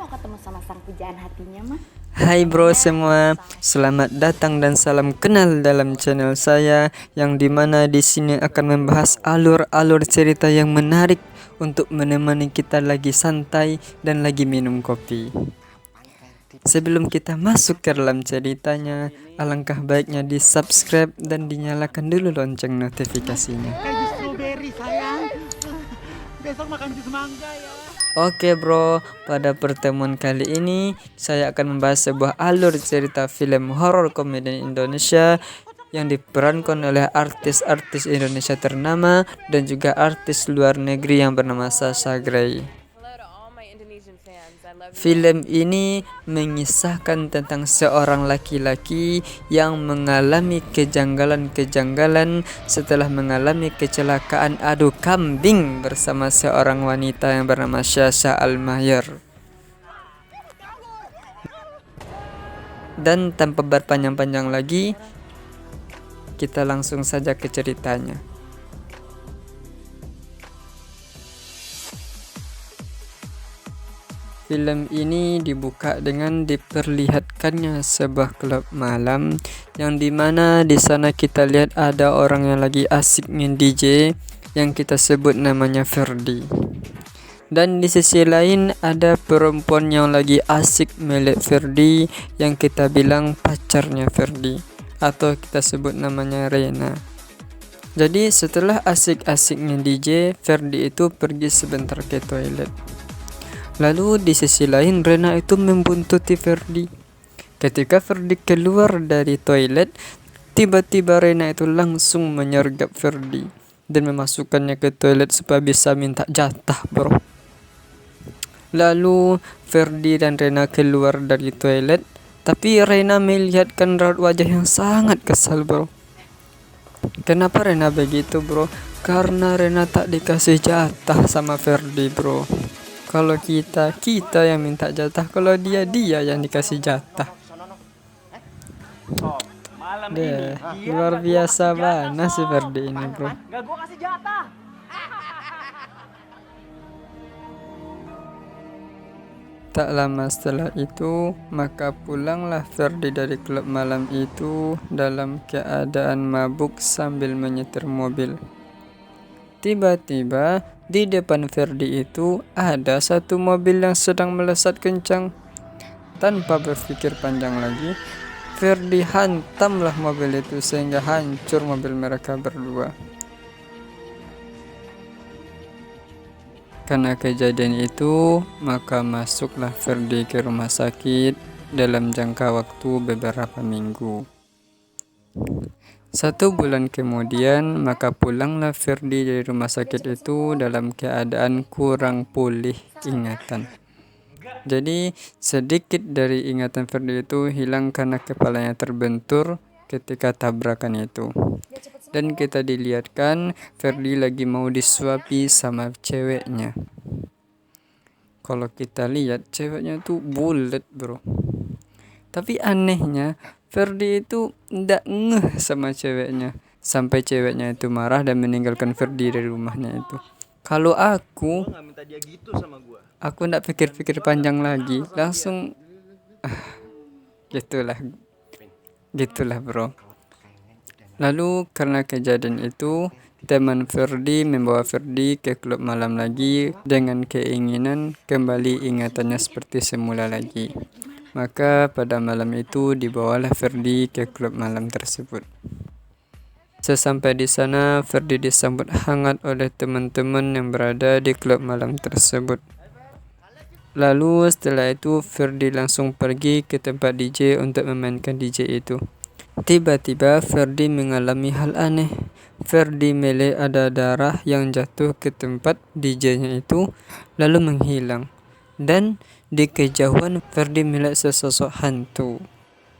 mau ketemu sama sang pujaan hatinya mah. Hai bro semua, selamat datang dan salam kenal dalam channel saya yang dimana di sini akan membahas alur-alur cerita yang menarik untuk menemani kita lagi santai dan lagi minum kopi. Sebelum kita masuk ke dalam ceritanya, alangkah baiknya di subscribe dan dinyalakan dulu lonceng notifikasinya. Kayak jus strawberry sayang. Besok makan jus mangga ya. Oke bro, pada pertemuan kali ini saya akan membahas sebuah alur cerita film horor komedi Indonesia yang diperankan oleh artis-artis Indonesia ternama dan juga artis luar negeri yang bernama Sasha Grey. Film ini mengisahkan tentang seorang laki-laki yang mengalami kejanggalan-kejanggalan setelah mengalami kecelakaan adu kambing bersama seorang wanita yang bernama Sasha Almayer. Dan tanpa berpanjang-panjang lagi, kita langsung saja ke ceritanya. Film ini dibuka dengan diperlihatkannya sebuah klub malam yang dimana di sana kita lihat ada orang yang lagi asik main DJ yang kita sebut namanya Ferdi. Dan di sisi lain ada perempuan yang lagi asik milik Ferdi yang kita bilang pacarnya Ferdi atau kita sebut namanya Rena. Jadi setelah asik-asiknya DJ, Ferdi itu pergi sebentar ke toilet. Lalu di sisi lain Rena itu membuntuti Ferdi. Ketika Ferdi keluar dari toilet, tiba-tiba Rena itu langsung menyergap Ferdi dan memasukkannya ke toilet supaya bisa minta jatah bro. Lalu Ferdi dan Rena keluar dari toilet, tapi Rena melihatkan raut wajah yang sangat kesal bro. Kenapa Rena begitu bro? Karena Rena tak dikasih jatah sama Ferdi bro. Kalau kita yang minta jatah, kalau dia yang dikasih jatah. Deh, luar biasa banget si Ferdi ini bro. Gak gua kasih jatah. Tak lama setelah itu, maka pulanglah Ferdi dari klub malam itu dalam keadaan mabuk sambil menyetir mobil. Tiba-tiba di depan Ferdi itu ada satu mobil yang sedang melesat kencang. Tanpa berpikir panjang lagi, Ferdi hantamlah mobil itu sehingga hancur mobil mereka berdua. Karena kejadian itu, maka masuklah Ferdi ke rumah sakit dalam jangka waktu beberapa minggu. 1 bulan kemudian, maka pulanglah Ferdi dari rumah sakit itu dalam keadaan kurang pulih ingatan. Jadi sedikit dari ingatan Ferdi itu hilang karena kepalanya terbentur ketika tabrakan itu. Dan kita dilihatkan Ferdi lagi mau disuapi sama ceweknya. Kalau kita lihat ceweknya tuh bulet bro. Tapi anehnya Ferdi itu ndak ngeh sama ceweknya. Sampai ceweknya itu marah dan meninggalkan Ferdi dari rumahnya itu. Kalau aku ndak pikir-pikir panjang lagi, langsung gitulah bro. Lalu karena kejadian itu, teman Ferdi membawa Ferdi ke klub malam lagi dengan keinginan kembali ingatannya seperti semula lagi. Maka pada malam itu dibawalah Ferdi ke klub malam tersebut. Sesampai di sana, Ferdi disambut hangat oleh teman-teman yang berada di klub malam tersebut. Lalu setelah itu Ferdi langsung pergi ke tempat DJ untuk memainkan DJ itu. Tiba-tiba Ferdi mengalami hal aneh. Ferdi melihat ada darah yang jatuh ke tempat DJ-nya itu lalu menghilang. Dan di kejauhan Ferdi melihat sesosok hantu.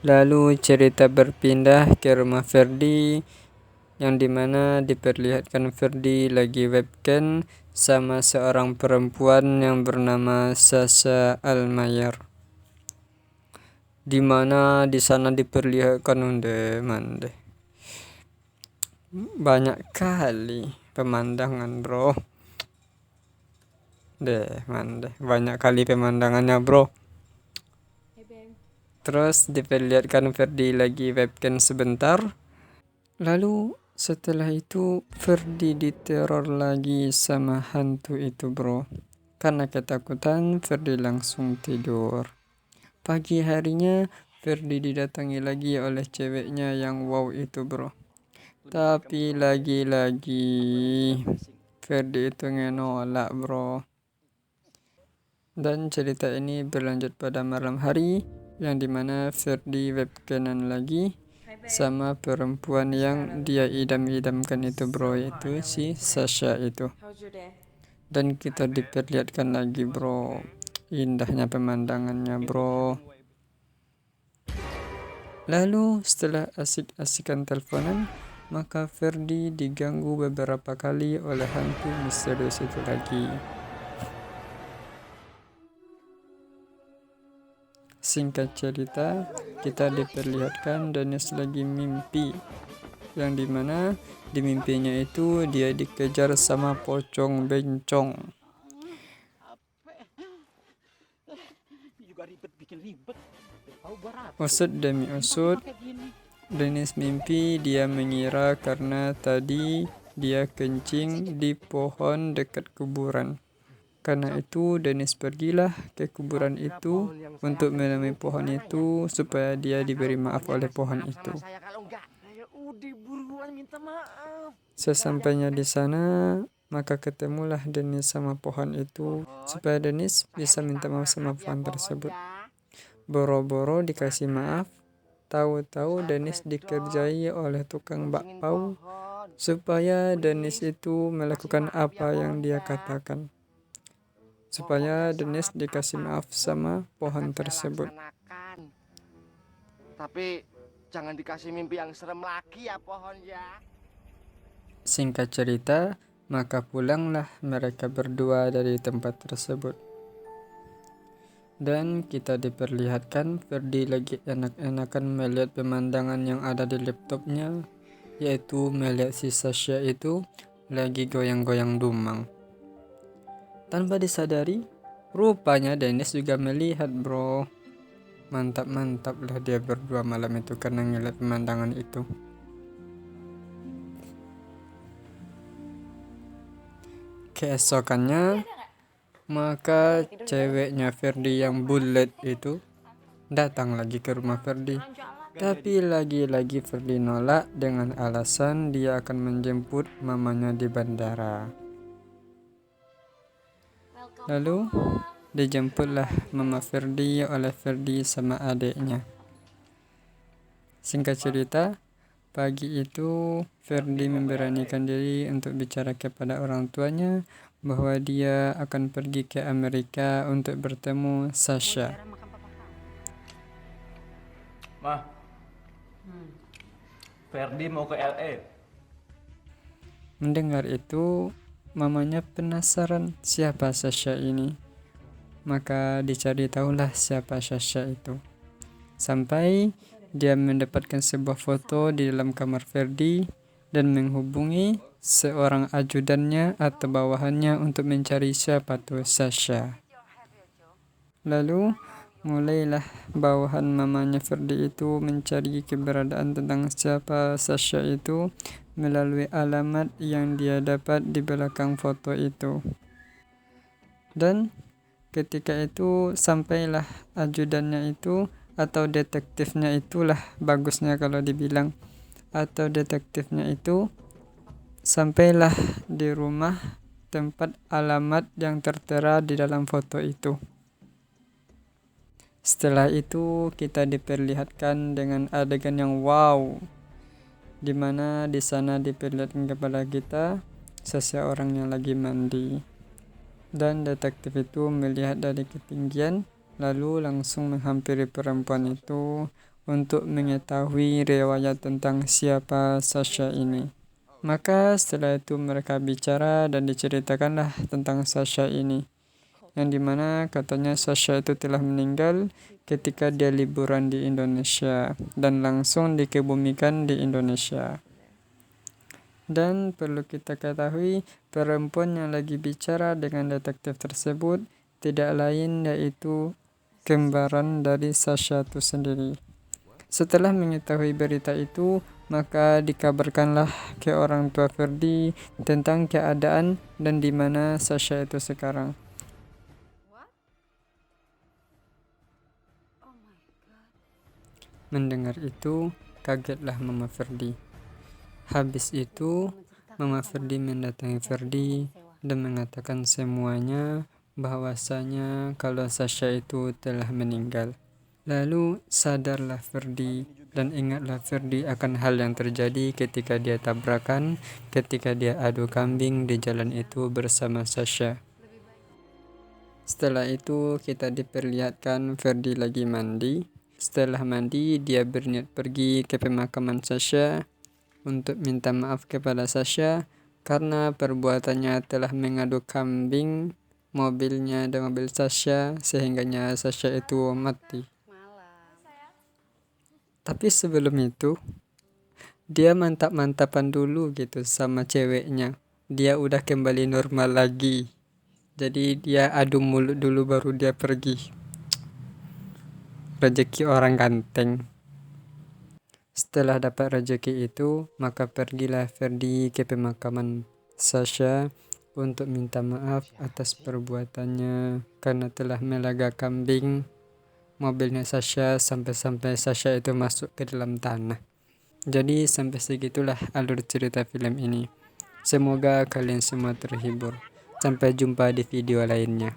Lalu cerita berpindah ke rumah Ferdi yang dimana diperlihatkan Ferdi lagi webcam sama seorang perempuan yang bernama Sasha Almayer. Dimana di sana diperlihatkan banyak kali pemandangan bro. Banyak kali pemandangannya bro. Terus diperlihatkan Ferdi lagi webcam sebentar. Lalu setelah itu Ferdi diteror lagi sama hantu itu bro. Karena ketakutan Ferdi langsung tidur. Pagi harinya Ferdi didatangi lagi oleh ceweknya yang wow itu bro. Tapi lagi-lagi Ferdi itu ngenolak bro. Dan cerita ini berlanjut pada malam hari, yang dimana Ferdi webcaman lagi sama perempuan yang dia idam-idamkan itu bro, itu si Sasha itu. Dan kita diperlihatkan lagi bro, indahnya pemandangannya bro. Lalu setelah asik-asikan teleponan, maka Ferdi diganggu beberapa kali oleh hantu misterius itu lagi. Singkat cerita, kita diperlihatkan Dennis lagi mimpi, yang dimana di mimpinya itu dia dikejar sama pocong bencong. Usut demi usut, Dennis mimpi dia mengira karena tadi dia kencing di pohon dekat kuburan. Karena itu Dennis pergilah ke kuburan itu untuk menemui pohon itu supaya dia diberi maaf oleh pohon itu. Sesampainya di sana, maka ketemulah Dennis sama pohon itu supaya Dennis bisa minta maaf sama pohon tersebut. Boro-boro dikasih maaf, tahu-tahu Dennis dikerjai oleh tukang bakpao supaya Dennis itu melakukan apa yang dia katakan. Supaya Dennis dikasih maaf sama pohon tersebut. Tapi jangan dikasih mimpi yang serem lagi ya pohon ya. Singkat cerita, maka pulanglah mereka berdua dari tempat tersebut. Dan kita diperlihatkan Ferdi lagi enak-enakan melihat pemandangan yang ada di laptopnya, yaitu melihat si Sasha itu lagi goyang-goyang dumang. Tanpa disadari, rupanya Dennis juga melihat bro. Mantap-mantap lah dia berdua malam itu karena ngeliat pemandangan itu. Keesokannya, maka ceweknya Ferdi yang bulet itu datang lagi ke rumah Ferdi. Tapi lagi-lagi Ferdi nolak dengan alasan dia akan menjemput mamanya di bandara. Lalu dijemputlah mama Ferdi oleh Ferdi sama adiknya. Singkat cerita, pagi itu Ferdi memberanikan diri untuk bicara kepada orang tuanya bahwa dia akan pergi ke Amerika untuk bertemu Sasha. Ma, Ferdi mau ke LA. Mendengar itu, mamanya penasaran siapa Sasha ini. Maka dicari tahulah siapa Sasha itu. Sampai dia mendapatkan sebuah foto di dalam kamar Ferdi dan menghubungi seorang ajudannya atau bawahannya untuk mencari siapa tuh Sasha. Lalu mulailah bawahan mamanya Ferdi itu mencari keberadaan tentang siapa Sasha itu melalui alamat yang dia dapat di belakang foto itu. Dan ketika itu sampailah ajudannya itu atau detektifnya, itulah bagusnya kalau dibilang, atau detektifnya itu sampailah di rumah tempat alamat yang tertera di dalam foto itu. Setelah itu kita diperlihatkan dengan adegan yang wow, di mana di sana diperlihatkan kepada kita seseorang yang lagi mandi, dan detektif itu melihat dari ketinggian lalu langsung menghampiri perempuan itu untuk mengetahui riwayat tentang siapa Sasha ini. Maka setelah itu mereka bicara dan diceritakanlah tentang Sasha ini, yang dimana katanya Sasha itu telah meninggal ketika dia liburan di Indonesia dan langsung dikebumikan di Indonesia. Dan perlu kita ketahui, perempuan yang lagi bicara dengan detektif tersebut tidak lain yaitu kembaran dari Sasha itu sendiri. Setelah mengetahui berita itu, maka dikabarkanlah ke orang tua Ferdi tentang keadaan dan di mana Sasha itu sekarang. Mendengar itu, kagetlah Mama Ferdi. Habis itu, Mama Ferdi mendatangi Ferdi dan mengatakan semuanya, bahwasanya kalau Sasha itu telah meninggal. Lalu sadarlah Ferdi dan ingatlah Ferdi akan hal yang terjadi ketika dia tabrakan, ketika dia adu kambing di jalan itu bersama Sasha. Setelah itu kita diperlihatkan Ferdi lagi mandi. Setelah mandi, dia berniat pergi ke pemakaman Sasha untuk minta maaf kepada Sasha karena perbuatannya telah mengadu kambing mobilnya dan mobil Sasha sehingganya Sasha itu mati. Tapi sebelum itu, dia mantap-mantapan dulu gitu sama ceweknya. Dia udah kembali normal lagi. Jadi dia adu mulut dulu baru dia pergi. Rezeki orang ganteng. Setelah dapat rezeki itu, maka pergilah Ferdi ke pemakaman Sasha untuk minta maaf atas perbuatannya karena telah melaga kambing mobilnya Sasha sampai-sampai Sasha itu masuk ke dalam tanah. Jadi sampai segitulah alur cerita film ini. Semoga kalian semua terhibur. Sampai jumpa di video lainnya.